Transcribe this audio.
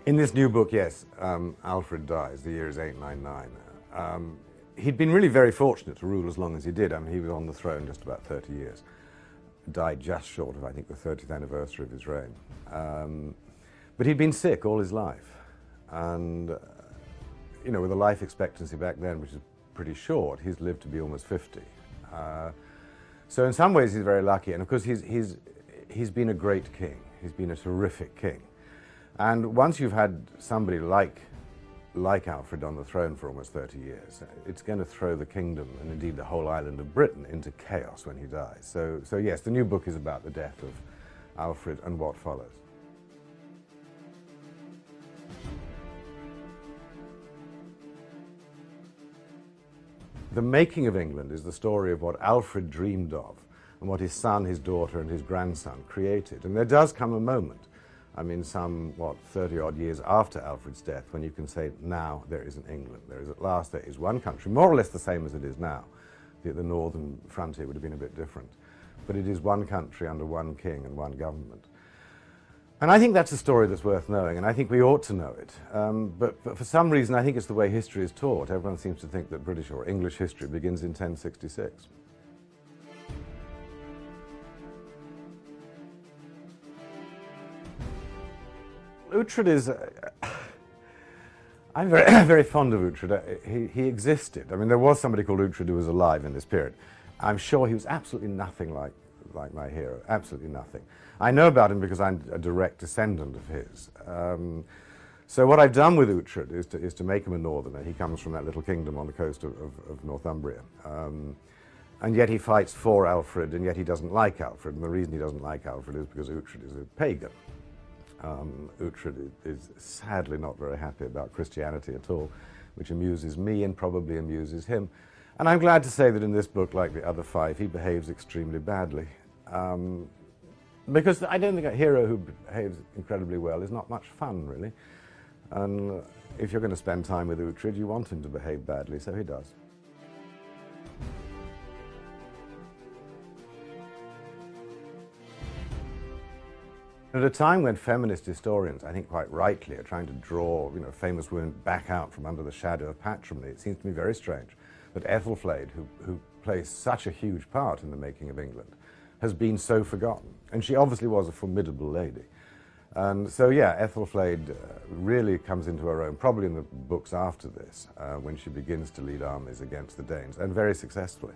In this new book, yes, Alfred dies. The year is 899. He'd been really very fortunate to rule as long as he did. I mean, he was on the throne just about 30 years. Died just short of, I think, the 30th anniversary of his reign. But he'd been sick all his life. And, you know, with a life expectancy back then, which is pretty short, he's lived to be almost 50. So in some ways, he's very lucky. And of course, he's been a great king. He's been a terrific king. And once you've had somebody like Alfred on the throne for almost 30 years, it's going to throw the kingdom, and indeed the whole island of Britain, into chaos when he dies. So yes, the new book is about the death of Alfred and what follows. The making of England is the story of what Alfred dreamed of and what his son, his daughter, and his grandson created. And there does come a moment, I mean, some, 30-odd years after Alfred's death, when you can say, now there is an England. There is at last, there is one country, more or less the same as it is now. The northern frontier would have been a bit different. But it is one country under one king and one government. And I think that's a story that's worth knowing, and I think we ought to know it. But for some reason, I think it's the way history is taught. Everyone seems to think that British or English history begins in 1066. Uhtred is... I'm very fond of Uhtred. He existed. I mean, there was somebody called Uhtred who was alive in this period. I'm sure he was absolutely nothing like my hero, absolutely nothing. I know about him because I'm a direct descendant of his. So what I've done with Uhtred is to make him a northerner. He comes from that little kingdom on the coast of Northumbria. And yet he fights for Alfred, and yet he doesn't like Alfred. And the reason he doesn't like Alfred is because Uhtred is a pagan. Uhtred is sadly not very happy about Christianity at all, which amuses me and probably amuses him. And I'm glad to say that in this book, like the other five, he behaves extremely badly. Because I don't think a hero who behaves incredibly well is not much fun, really. And if you're going to spend time with Uhtred, you want him to behave badly, so he does. At a time when feminist historians, I think quite rightly, are trying to draw famous women back out from under the shadow of patrimony, it seems to me very strange that Ethelflaed, who plays such a huge part in the making of England, has been so forgotten. And she obviously was a formidable lady. And so, yeah, Ethelflaed really comes into her own, probably in the books after this, when she begins to lead armies against the Danes, and very successfully.